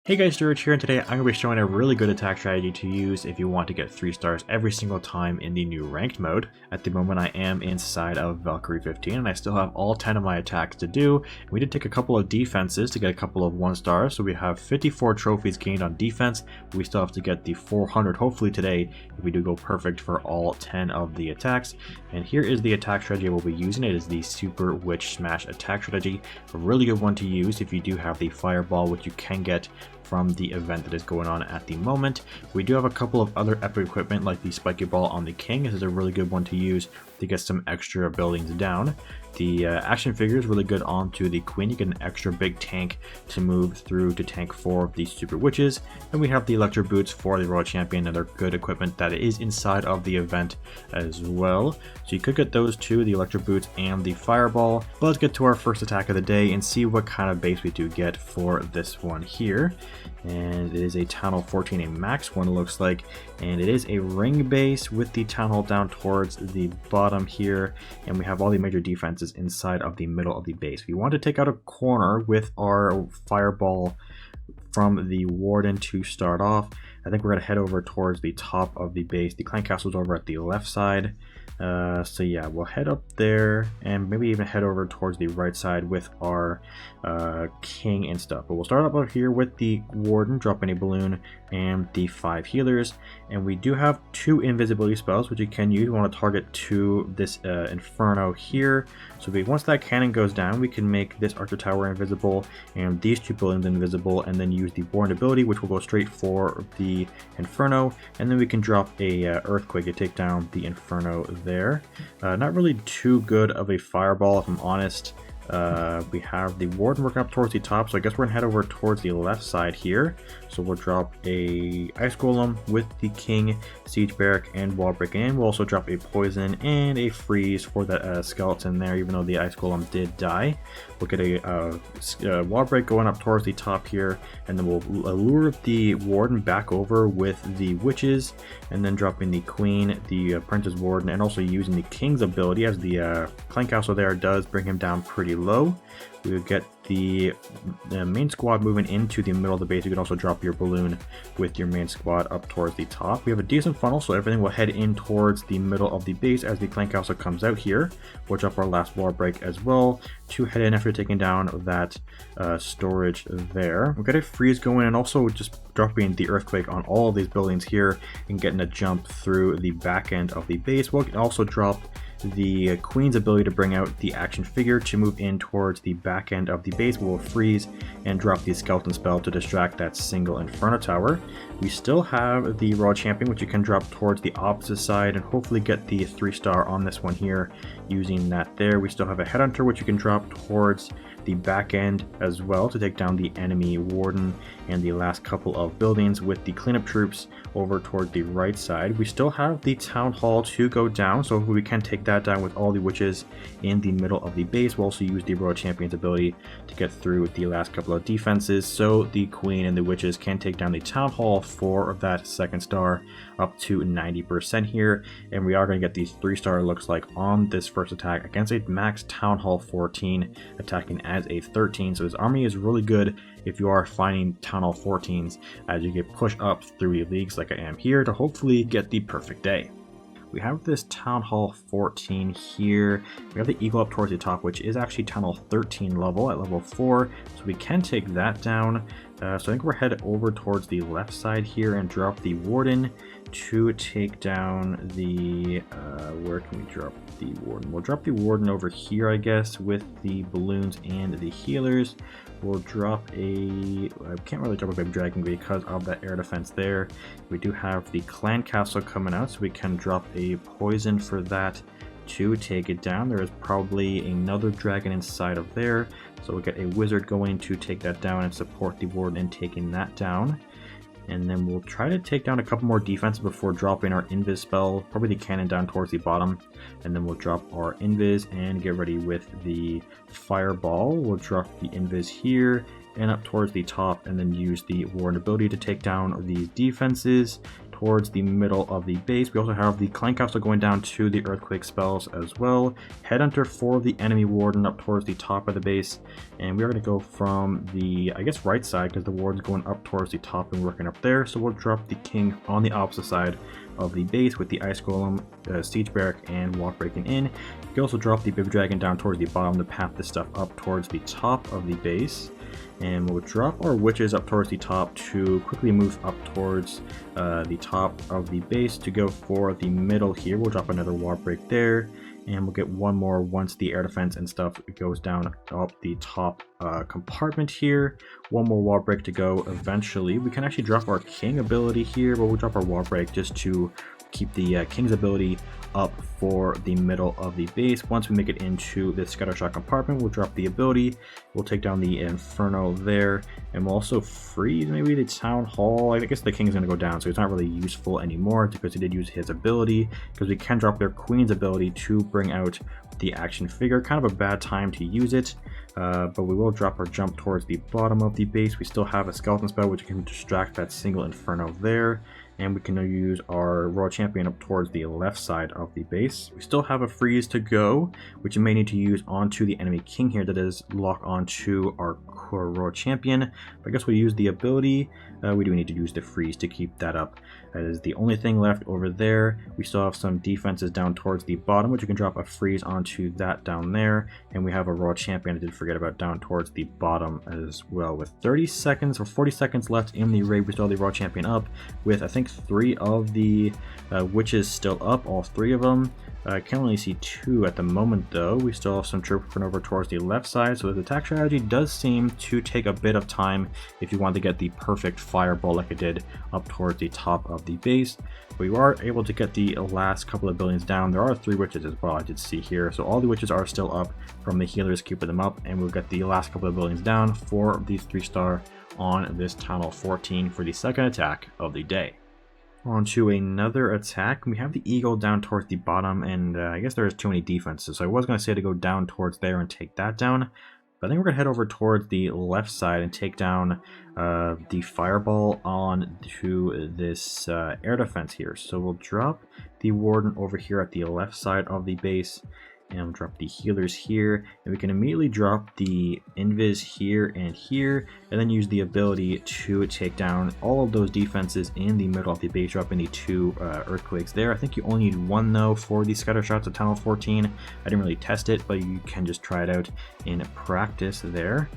Hey guys, Sturge here, and today I'm going to be showing a really good attack strategy to use if you want to get 3 stars every single time in the new ranked mode. At the moment I am inside of Valkyrie 15 and I still have all 10 of my attacks to do. We did take a couple of defenses to get a couple of 1 stars, so we have 54 trophies gained on defense. We still have to get the 400 hopefully today if we do go perfect for all 10 of the attacks. And here is the attack strategy we'll be using. It is the Super Witch Smash attack strategy. A really good one to use if you do have the fireball, which you can get from the event that is going on at the moment. We do have a couple of other epic equipment like the spiky ball on the king. This is a really good one to use to get some extra buildings down. The action figure is really good onto the queen. You get an extra big tank to move through to tank 4 of these super witches. And we have the electro boots for the royal champion, another good equipment that is inside of the event as well. So you could get those two, the electro boots and the fireball. But let's get to our first attack of the day and see what kind of base we do get for this one here. And it is a Town Hall 14, a max one it looks like, and it is a ring base with the Town Hall down towards the bottom here, and we have all the major defenses inside of the middle of the base. We want to take out a corner with our fireball from the warden to start off. I think we're going to head over towards the top of the base. The clan castle is over at the left side. So yeah, we'll head up there and maybe even head over towards the right side with our king and stuff. But we'll start up here with the warden, dropping a balloon and the 5 healers. And we do have 2 invisibility spells which you can use. We want to target to this inferno here. So once that cannon goes down, we can make this archer tower invisible and these 2 buildings invisible, and then use the warden ability, which will go straight for the inferno, and then we can drop a earthquake to take down the inferno there. Not really too good of a fireball if I'm honest. We have the warden working up towards the top, so I guess we're gonna head over towards the left side here. So we'll drop a ice golem with the king, siege barrack, and wall breaking in. We'll also drop a poison and a freeze for that skeleton there, even though the ice golem did die. We'll get a wall break going up towards the top here, and then we'll lure the warden back over with the witches, and then dropping the queen, the princess warden, and also using the king's ability, as the clan castle there does bring him down pretty low. We would get the main squad moving into the middle of the base. You can also drop your balloon with your main squad up towards the top. We have a decent funnel, so everything will head in towards the middle of the base as the clan castle comes out here. We'll drop our last wall break as well to head in after taking down that storage there. We've got a freeze going and also just dropping the earthquake on all of these buildings here and getting a jump through the back end of the base. We'll also drop the queen's ability to bring out the action figure to move in towards the back end of the base. We'll freeze and drop the skeleton spell to distract that single inferno tower. We still have the royal champion, which you can drop towards the opposite side and hopefully get the 3 star on this one here using that there. We still have a headhunter, which you can drop towards the back end as well to take down the enemy warden and the last couple of buildings with the cleanup troops over toward the right side. We still have the town hall to go down, so we can take that down with all the witches in the middle of the base. We'll also use the royal champion's ability to get through the last couple of defenses, so the queen and the witches can take down the town hall for that 2nd star up to 90% here. And we are going to get the 3 star looks like on this first attack against a max Town Hall 14 attacking as a 13. So this army is really good if you are finding Town Hall 14s as you get pushed up through the leagues like I am here to hopefully get the perfect day. We have this Town Hall 14 here. We have the eagle up towards the top, which is actually Town Hall 13 level at level 4, so we can take that down. So I think we're headed over towards the left side here and drop the warden to take down the where can we drop the warden? We'll drop the warden over here, I guess, with the balloons and the healers. We'll drop I can't really drop a baby dragon because of that air defense there. We do have the clan castle coming out, so we can drop a poison for that to take it down. There is probably another dragon inside of there, so we'll get a wizard going to take that down and support the warden in taking that down. And then we'll try to take down a couple more defenses before dropping our invis spell, probably the cannon down towards the bottom. And then we'll drop our invis and get ready with the fireball. We'll drop the invis here and up towards the top, and then use the warden ability to take down these defenses towards the middle of the base. We also have the Clank Castle going down to the Earthquake spells as well. Headhunter for the enemy Warden up towards the top of the base. And we are going to go from the, I guess, right side, because the Warden's going up towards the top and working up there. So we'll drop the King on the opposite side of the base with the Ice Golem, Siege Barrack, and Walk Breaking in. You can also drop the Baby Dragon down towards the bottom to path this stuff up towards the top of the base. And we'll drop our witches up towards the top to quickly move up towards the top of the base to go for the middle here. We'll drop another wall break there, and we'll get one more once the air defense and stuff goes down up the top compartment here. One more wall break to go eventually. We can actually drop our king ability here, but we'll drop our wall break just to keep the king's ability up for the middle of the base. Once we make it into the scattershot compartment, we'll drop the ability, we'll take down the inferno there, and we'll also freeze maybe the town hall. I guess the king's going to go down, so it's not really useful anymore because he did use his ability, because we can drop their queen's ability to bring out the action figure. Kind of a bad time to use it, but we will drop our jump towards the bottom of the base. We still have a skeleton spell which can distract that single inferno there, and we can now use our Royal Champion up towards the left side of the base. We still have a freeze to go, which you may need to use onto the enemy king here, that is lock onto our Royal Champion. But I guess we'll use the ability. We do need to use the freeze to keep that up. That is the only thing left over there. We still have some defenses down towards the bottom, which you can drop a freeze onto that down there. And we have a Royal Champion I did forget about down towards the bottom as well. With 30 seconds or 40 seconds left in the raid, we still have the Royal Champion up with, I think, 3 of the witches still up, all 3 of them. I can only see 2 at the moment though. We still have some troops going over towards the left side, so the attack strategy does seem to take a bit of time if you want to get the perfect fireball like it did up towards the top of the base. But you are able to get the last couple of buildings down. There are 3 witches as well, I did see here, so all the witches are still up from the healers keeping them up, and we'll get the last couple of buildings down for these 3-star on this Town Hall 14 for the second attack of the day. On to another attack. We have the eagle down towards the bottom, and I guess there's too many defenses, so I was going to say to go down towards there and take that down, but I think we're going to head over towards the left side and take down the fireball on to this air defense here. So we'll drop the warden over here at the left side of the base, and we'll drop the healers here, and we can immediately drop the invis here, and then use the ability to take down all of those defenses in the middle of the base, dropping the 2 earthquakes there. I think you only need 1 though for these scatter shots at Town Hall 14. I didn't really test it, but you can just try it out in practice there.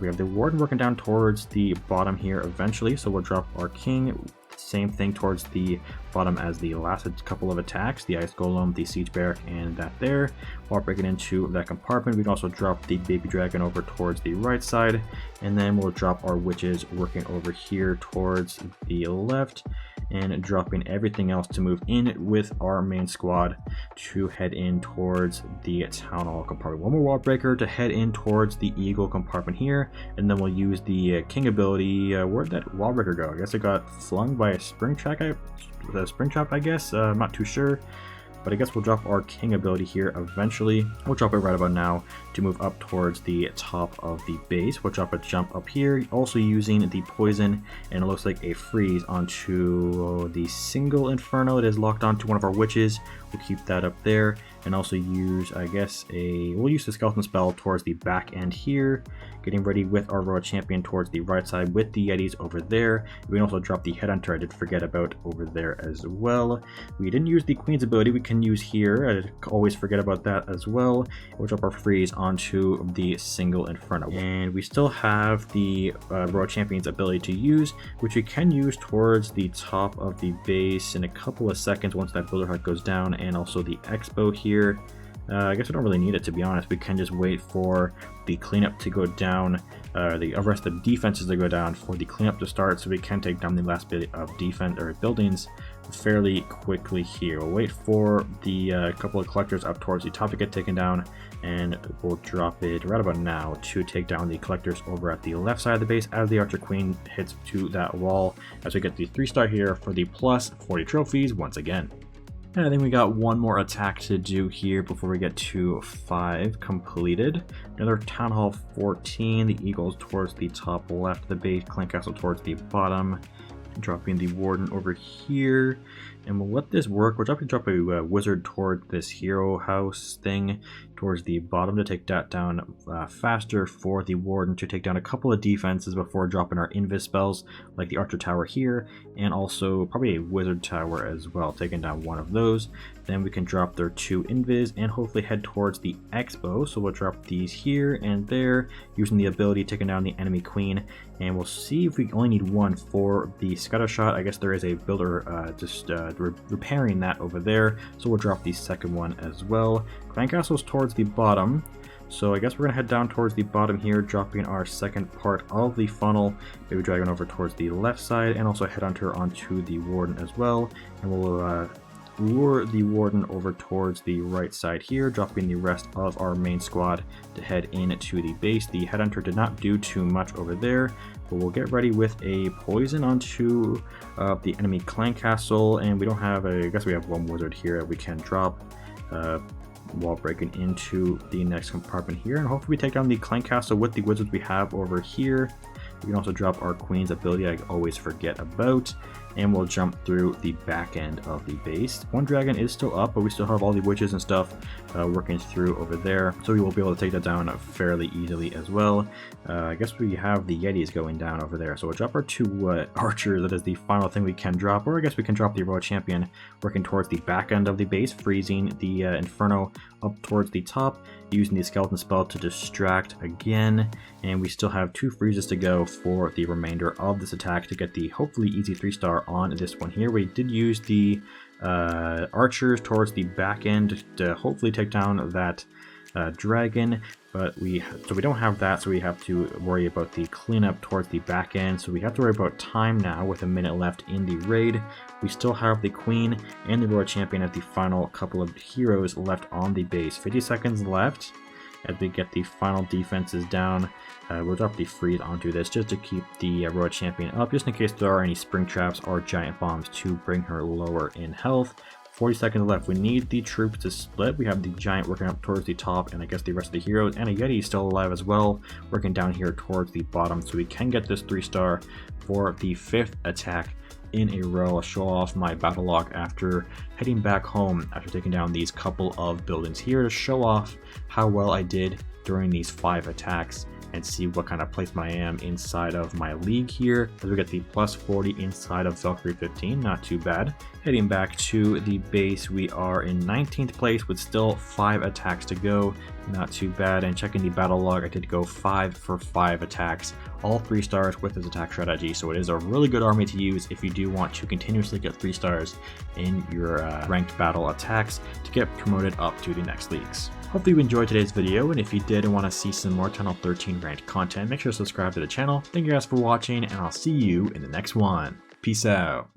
We have the warden working down towards the bottom here eventually, so we'll drop our king. Same thing towards the bottom as the last couple of attacks, the Ice Golem, the Siege Barrack, and that there. While breaking into that compartment, we can also drop the Baby Dragon over towards the right side, and then we'll drop our witches working over here towards the left, and dropping everything else to move in with our main squad to head in towards the Town Hall compartment. One more wall breaker to head in towards the Eagle compartment here, and then we'll use the King ability. Where'd that wall breaker go? I guess it got flung by a spring trap, I guess. I'm not too sure. But I guess we'll drop our king ability here eventually. We'll drop it right about now to move up towards the top of the base. We'll drop a jump up here, also using the poison, and it looks like a freeze onto the single inferno. It is locked onto one of our witches. We'll keep that up there, and also use, I guess, we'll use the skeleton spell towards the back end here, getting ready with our Royal Champion towards the right side with the Yetis over there. We can also drop the Headhunter, I did forget about, over there as well. We didn't use the Queen's ability, we can use here, I always forget about that as well. We'll drop our freeze onto the single inferno. And we still have the Royal Champion's ability to use, which we can use towards the top of the base in a couple of seconds once that Builder Heart goes down, and also the Expo here. I guess we don't really need it, to be honest. We can just wait for the cleanup to go down, the rest of the defenses to go down for the cleanup to start, so we can take down the last bit of defense or buildings fairly quickly here. We'll wait for the couple of collectors up towards the top to get taken down, and we'll drop it right about now to take down the collectors over at the left side of the base as the Archer Queen hits to that wall, as we get the 3-star here for the plus 40 trophies once again. And I think we got one more attack to do here before we get to 5 completed. Another Town Hall 14, the Eagles towards the top left of the base, Clank Castle towards the bottom. dropping the Warden over here, and we'll let this work. We'll drop a wizard toward this hero house thing towards the bottom to take that down faster for the Warden to take down a couple of defenses before dropping our invis spells like the Archer Tower here, and also probably a Wizard Tower as well, taking down one of those. Then we can drop their 2 invis and hopefully head towards the Expo. So we'll drop these here and there using the ability taking down the enemy queen, and we'll see if we only need 1 for the scatter shot. I guess there is a builder repairing that over there, so we'll drop the second one as well. Clan Castle's towards the bottom, so I guess we're going to head down towards the bottom here, dropping our second part of the funnel, maybe dragging over towards the left side, and also head onto the Warden as well, and we'll lure the Warden over towards the right side here, dropping the rest of our main squad to head into the base. The Headhunter did not do too much over there, but we'll get ready with a poison onto the enemy clan castle, and we don't have I guess we have 1 wizard here that we can drop while breaking into the next compartment here, and hopefully we take down the clan castle with the wizards we have over here. We can also drop our queen's ability I always forget about, and we'll jump through the back end of the base. 1 dragon is still up, but we still have all the witches and stuff working through over there, so we will be able to take that down fairly easily as well. I guess we have the Yetis going down over there, so we'll drop our 2 archers. That is the final thing we can drop, or I guess we can drop the Royal Champion working towards the back end of the base, freezing the Inferno up towards the top, using the skeleton spell to distract again, and we still have 2 freezes to go for the remainder of this attack to get the hopefully easy 3-star on this one here. We did use the archers towards the back end to hopefully take down that dragon, but we don't have that, so we have to worry about the cleanup towards the back end. So we have to worry about time now with a minute left in the raid. We still have the queen and the Royal Champion as the final couple of heroes left on the base. 50 seconds left as we get the final defenses down. We'll drop the freeze onto this just to keep the Royal Champion up, just in case there are any spring traps or giant bombs to bring her lower in health. 40 seconds left. We need the troops to split. We have the giant working up towards the top, and I guess the rest of the heroes, and a Yeti is still alive as well, working down here towards the bottom, so we can get this 3-star for the 5th attack in a row. I'll show off my battle log after heading back home after taking down these couple of buildings here to show off how well I did during these 5 attacks and see what kind of placement I am inside of my league here, as we get the plus 40 inside of Valkyrie 15, not too bad. Heading back to the base, we are in 19th place with still 5 attacks to go, not too bad. And checking the battle log, I did go 5 for 5 attacks, all 3 stars with this attack strategy, so it is a really good army to use if you do want to continuously get 3 stars in your ranked battle attacks to get promoted up to the next leagues. Hopefully you enjoyed today's video, and if you did and want to see some more Channel 13 ranked content, make sure to subscribe to the channel. Thank you guys for watching, and I'll see you in the next one. Peace out.